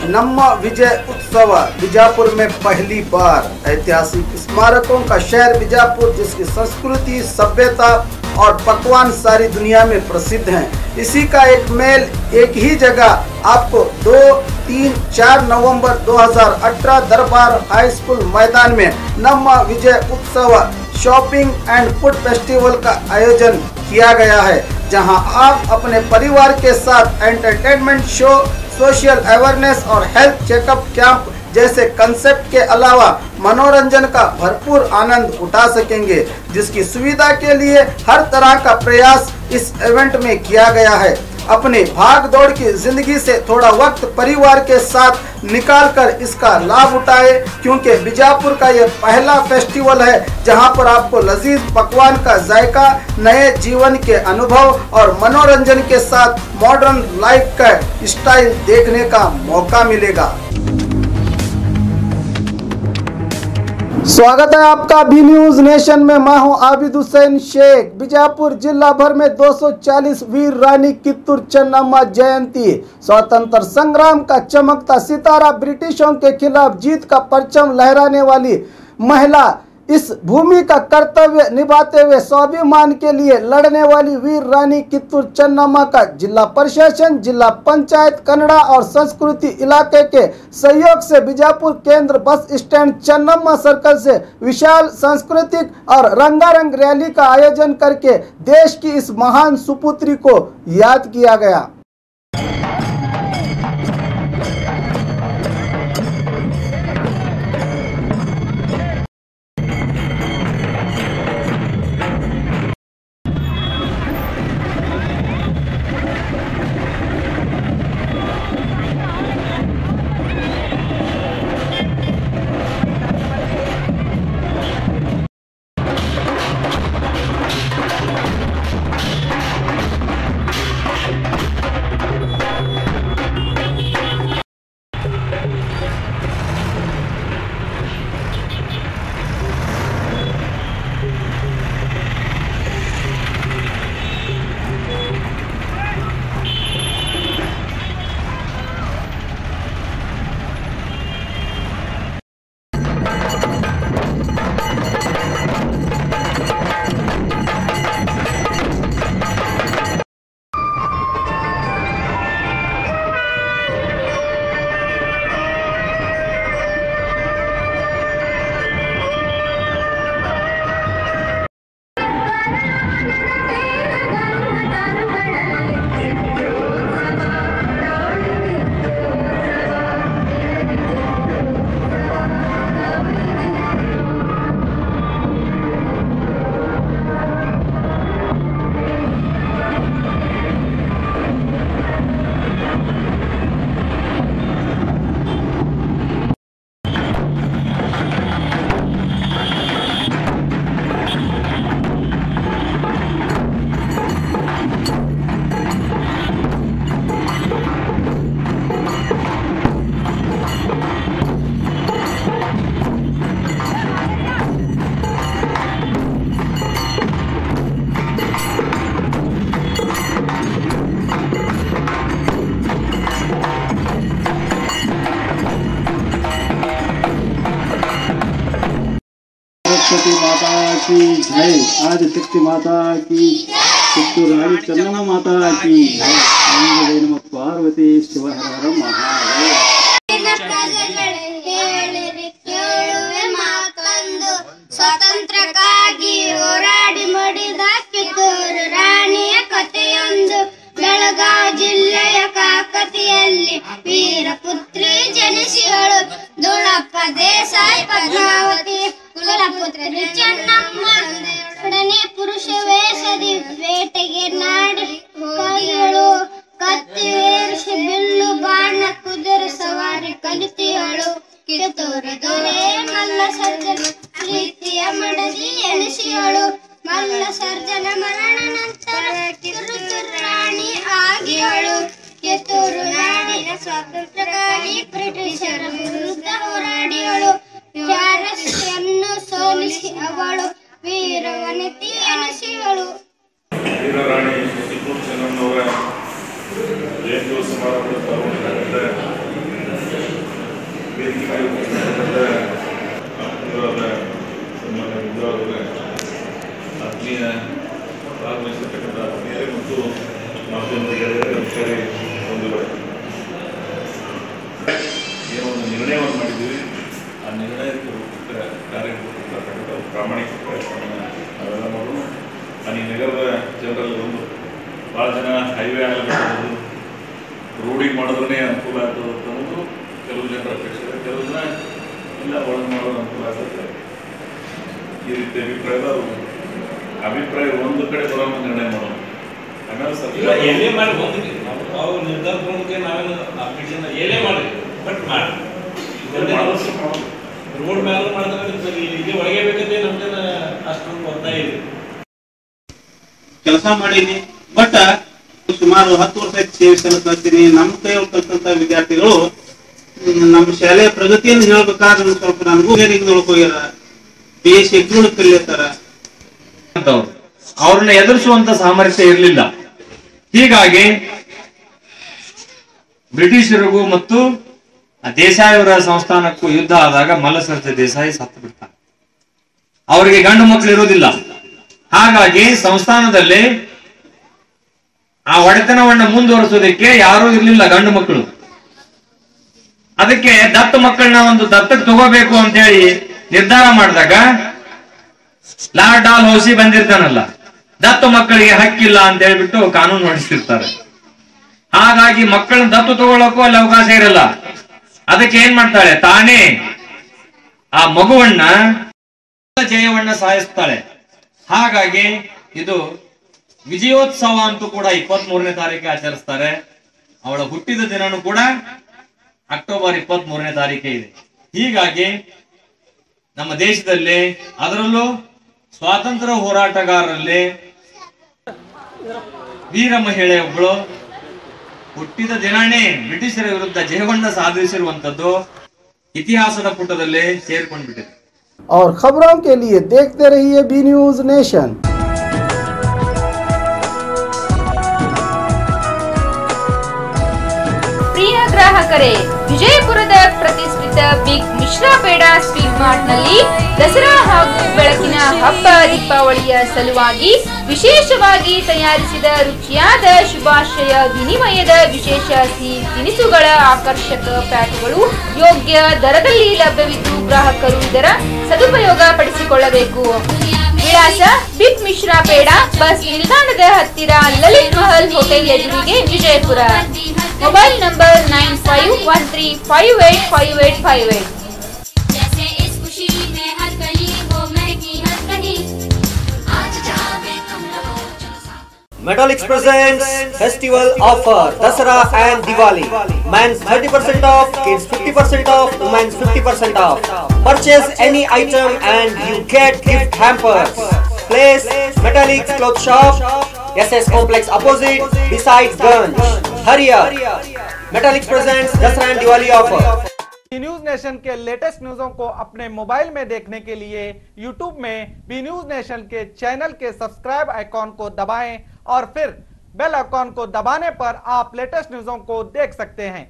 नम्मा विजय उत्सव बीजापुर में पहली बार। ऐतिहासिक स्मारकों का शहर बीजापुर, जिसकी संस्कृति, सभ्यता और पकवान सारी दुनिया में प्रसिद्ध हैं। इसी का एक मेल एक ही जगह आपको 2, 3, 4 नवंबर 2018 दरबार हाई स्कूल मैदान में नम्मा विजय उत्सव शॉपिंग एंड फूड फेस्टिवल का आयोजन किया गया है, जहां आप अपने परिवार के साथ एंटरटेनमेंट शो, सोशल अवेयरनेस और हेल्थ चेकअप कैंप जैसे कंसेप्ट के अलावा मनोरंजन का भरपूर आनंद उठा सकेंगे, जिसकी सुविधा के लिए हर तरह का प्रयास इस इवेंट में किया गया है। अपनी भाग दौड़ की जिंदगी से थोड़ा वक्त परिवार के साथ निकालकर इसका लाभ उठाए, क्योंकि बीजापुर का यह पहला फेस्टिवल है जहां पर आपको लजीज पकवान का जायका, नए जीवन के अनुभव और मनोरंजन के साथ मॉडर्न लाइफ का स्टाइल देखने का मौका मिलेगा। स्वागत है आपका बी न्यूज नेशन में। मैं हूं आबिद हुसैन शेख। बीजापुर जिला भर में 240 वीर रानी कित्तूर चन्नम्मा जयंती, स्वतंत्र संग्राम का चमकता सितारा, ब्रिटिशों के खिलाफ जीत का परचम लहराने वाली महिला, इस भूमि का कर्तव्य निभाते हुए स्वाभिमान के लिए लड़ने वाली वीर रानी कित्तूर चन्नम्मा का जिला प्रशासन, जिला पंचायत, कन्नड़ा और संस्कृति इलाके के सहयोग से बीजापुर केंद्र बस स्टैंड चन्नम्मा सर्कल से विशाल सांस्कृतिक और रंगारंग रैली का आयोजन करके देश की इस महान सुपुत्री को याद किया गया। सरस्वती माता की जय। आज शक्ति माता की, कित्तूर रानी चन्नम्मा माता की जय। आंजनेय नमः पार्वती शिव हर हर महादेव। ಸ್ವಾತಂತ್ರ್ಯಕ್ಕಾಗಿ ಹೋರಾಡಿ ಮಡಿದ ಕಿತ್ತೂರು ರಾಣಿಯ ಕಥೆಯೊಂದು, ಬೆಳಗಾವಿ ಜಿಲ್ಲೆಯ ಕಾಕತಿಯಲ್ಲಿ ವೀರಪುತ್ರಿ ಜನಿಸಿದಳು. ದುಳಪ್ಪ ದೇಸಾಯಿ ಪದ್ಮಾವತಿ ಕುಲಪುತ್ರಿ ಚೆನ್ನಮ್ಮ ಒಡನೆ ಪುರುಷ ವೇಷದಿ ಬೇಟೆಗೆ ನಾಡಿ ಹೋಗಿಯಳು. ಕತ್ತಿವೇರಿಸಿ ಬಿಲ್ಲು ಬಾಣ ಕುದುರೆ ಸವಾರಿ ಕಲಿತಿಯಳು. ಕಿತ್ತೂರು ದೊರೆ ಮಲ್ಲ ಸರ್ಜನ ಪ್ರೀತಿಯ ಮಡದಿ ಎನಿಸಿಯಳು. ಮಲ್ಲ ಸರ್ಜನ ಮರಣ ನಂತರ ಕಿತ್ತೂರು ರಾಣಿ ಆಗಿಯಳು. ಕಿತ್ತೂರು ನಾಡಿನ ಸ್ವಾತಂತ್ರ್ಯಕ್ಕಾಗಿ ಬ್ರಿಟಿಷರ ವಿರುದ್ಧ ಹೋರಾಡಿಯಳು. ಜಾರಸ್ಯನ್ನು ಸೋಲಿಸಿ ಅವಳು ವೀರವನಿತೆ ಎನಿಸಿಯಳು. ವೀರರಾಣಿ ಕಿತ್ತೂರು ಚೆನ್ನಮ್ಮನವರ ಜಯಂತಿ ಸಮಾರಂಭದ ಆತ್ಮೀಯ ಭಾಗವಹಿಸಿರ್ತಕ್ಕಂಥ ಆತ್ಮೀಯರೇ ಮತ್ತು ಮಾಧ್ಯಮದ ಗೆಳೆಯರೇ ನಮಸ್ಕಾರಿ ಬಂಧುಗಳೇ, ಏನೋ ಒಂದು ನಿರ್ಣಯವನ್ನು ಮಾಡಿದ್ದೀವಿ. ಆ ನಿರ್ಣಯಕ್ಕೆ ಕಾರ್ಯಕರ್ತಕ್ಕಂಥ ಪ್ರಾಮಾಣಿಕ ಪ್ರಯತ್ನವನ್ನು ನಾವೆಲ್ಲ ಮಾಡೋದು. ಈ ನಗರದ ಜನರಲ್ಲಿ ಒಂದು ಭಾಳ ಜನ ಹೈವೇ ಆಗಬೇಕು, ರೋಡಿಗೆ ಮಾಡಿದ್ರೆ ಅನುಕೂಲ ಆಗ್ತದೆ ಅನ್ನೋದು ಕೆಲವು ಜನರ ಅಪೇಕ್ಷೆ. ಕೆಲವು ಜನ ಇಲ್ಲ ಒಳಗೆ ಮಾಡೋದು ಅನುಕೂಲ ಆಗ್ತದೆ, ಈ ರೀತಿ ಅಭಿಪ್ರಾಯ ಒಂದು ಕಡೆ ಬರೋ ನಿರ್ಣಯ ಮಾಡೋದು. ಆಮೇಲೆ ಸರ್ಕಾರ ಏನೇ ಮಾಡಿ ನಾವು ನಿರ್ಧಾರ ತಗೊಂಡ್ರೆ ನಾವೇನು ಅಪ್ಲಿಕೇಶನ್ ಏನೇ ಮಾಡಿ ಬಟ್ ಮಾಡಿ ರೋಡ್ ಮೇಲೆ ಮಾಡ್ತಾರೆ ಇಲ್ಲಿ ಒಳಗೆ ಬೇಕಂದ್ರೆ ನಮ್ಗೆ ಅಷ್ಟೊಂದು ಒತ್ತಾಯ ಇದೆ. ಕೆಲಸ ಮಾಡೀನಿ, ಬಟ್ ಸುಮಾರು 10 ವರ್ಷ ಸೇವೆ ಸಲ್ಲಿಸ್ತೀನಿ. ನಮ್ಮ ಕೈಯಲ್ಲಿ ಕಲ್ತಂತ ವಿದ್ಯಾರ್ಥಿಗಳು ನಮ್ಮ ಶಾಲೆಯ ಪ್ರಗತಿಯನ್ನು ಹೇಳ್ಬೇಕಾದ್ರೆ ಸ್ವಲ್ಪ ನನಗೂ ಹೋಗ್ಯಾರ, ಬೇಸಿಗೆ ಕಲಿಯತ್ತಾರ. ಅವ್ರನ್ನ ಎದುರಿಸುವಂತ ಸಾಮರ್ಥ್ಯ ಇರಲಿಲ್ಲ. ಹೀಗಾಗಿ ಬ್ರಿಟಿಷರಿಗೂ ಮತ್ತು ದೇಸಾಯಿ ಅವರ ಸಂಸ್ಥಾನಕ್ಕೂ ಯುದ್ಧ ಆದಾಗ ಮಲ್ಲಸರ್ಜ ದೇಸಾಯಿ ಸತ್ತು ಬಿಡ್ತಾರೆ. ಅವರಿಗೆ ಗಂಡು ಮಕ್ಕಳು ಇರೋದಿಲ್ಲ. ಹಾಗಾಗಿ ಸಂಸ್ಥಾನದಲ್ಲಿ ಆ ಒಡೆತನವನ್ನ ಮುಂದುವರಿಸೋದಕ್ಕೆ ಯಾರೂ ಇರ್ಲಿಲ್ಲ, ಗಂಡು ಮಕ್ಕಳು. ಅದಕ್ಕೆ ದತ್ತು ಮಕ್ಕಳನ್ನ ಒಂದು ದತ್ತಕ್ಕೆ ತಗೋಬೇಕು ಅಂತ ಹೇಳಿ ನಿರ್ಧಾರ ಮಾಡಿದಾಗ ಲಾರ್ಡ್ ಡಾಲ್ ಹೌಸಿ ಬಂದಿರ್ತಾನಲ್ಲ, ದತ್ತು ಮಕ್ಕಳಿಗೆ ಹಕ್ಕಿಲ್ಲ ಅಂತ ಹೇಳ್ಬಿಟ್ಟು ಕಾನೂನು ಹೊರಡಿಸಿರ್ತಾರೆ. ಹಾಗಾಗಿ ಮಕ್ಕಳನ್ನ ದತ್ತು ತಗೊಳ್ಳೋಕ್ಕೂ ಅಲ್ಲಿ ಅವಕಾಶ ಇರಲ್ಲ. ಅದಕ್ಕೆ ಏನ್ ಮಾಡ್ತಾಳೆ, ತಾನೇ ಆ ಮಗುವನ್ನ ಜಯವನ್ನ ಸಾಯಿಸ್ತಾಳೆ. ಹಾಗಾಗಿ ಇದು ವಿಜಯೋತ್ಸವ ಅಂತೂ ಕೂಡ 23ನೇ ತಾರೀಕಿಗೆ ಆಚರಿಸ್ತಾರೆ. ಅವಳ ಹುಟ್ಟಿದ ದಿನನೂ ಕೂಡ ಅಕ್ಟೋಬರ್ 23ನೇ ತಾರೀಕೆ ಇದೆ. ಹೀಗಾಗಿ ನಮ್ಮ ದೇಶದಲ್ಲಿ, ಅದರಲ್ಲೂ ಸ್ವಾತಂತ್ರ್ಯ ಹೋರಾಟಗಾರರಲ್ಲಿ ವೀರ ಮಹಿಳೆ ಒಬ್ಬಳು ಹುಟ್ಟಿದ ದಿನಾನೇ ಬ್ರಿಟಿಷರ ವಿರುದ್ಧ ಜಯವನ್ನ ಸಾಧಿಸಿರುವಂತದ್ದು ಇತಿಹಾಸದ ಪುಟದಲ್ಲಿ ಸೇರ್ಕೊಂಡ್ಬಿಟ್ಟಿದೆ. और खबरों के लिए देखते रहिए बी न्यूज नेशन। ಪ್ರಿಯ ಗ್ರಾಹಕರೇ, ವಿಜಯಪುರದ ಪ್ರತಿಷ್ಠಿತ big Mishra Peda street mart ನಲ್ಲಿ ದಸರಾ ಹಾಗೂ ಬೆಳಕಿನ ಹಬ್ಬ ದೀಪಾವಳಿಯ ಸಲುವಾಗಿ ವಿಶೇಷವಾಗಿ ತಯಾರಿಸಿದ ರುಚಿಯಾದ ಶುಭಾಶಯ ವಿನಿಮಯದ ವಿಶೇಷ ಸಿಹಿ ತಿನಿಸುಗಳ ಆಕರ್ಷಕ ಪ್ಯಾಕ್ಗಳು ಯೋಗ್ಯ ದರದಲ್ಲಿ ಲಭ್ಯವಿದ್ದು ಗ್ರಾಹಕರು ಇದರ ಸದುಪಯೋಗ ಪಡಿಸಿಕೊಳ್ಳಬೇಕು. ವಿಳಾಸ ಬಿಗ್ ಮಿಶ್ರಾ ಪೇಡ, ಬಸ್ ನಿಲ್ದಾಣದ ಹತ್ತಿರ, ಲಲಿತ್ ಮಹಲ್ ಹೋಟೆಲ್ ಎದುರಿಗೆ, ವಿಜಯಪುರ. Mobile number 9513585858। जैसे इस खुशी में हर गली हो महकी हर कहीं, आज जावे तुम लोग चलो साथ। Metallics presents festival offer Dasara and Diwali. Men's 30% off, kids 50% off, women's 50% off. Purchase any item and you get gift hampers. Place Metallics Cloth Shop, SS Complex opposite, beside Ganj. Hurry up! Metallics presents Dasara and Diwali offer. B news nation के latest न्यूज़ों को अपने mobile में देखने के लिए YouTube में B news nation के चैनल के सब्सक्राइब आइकॉन को दबाएं और फिर बेल आइकॉन को दबाने पर आप लेटेस्ट न्यूज़ों को देख सकते हैं।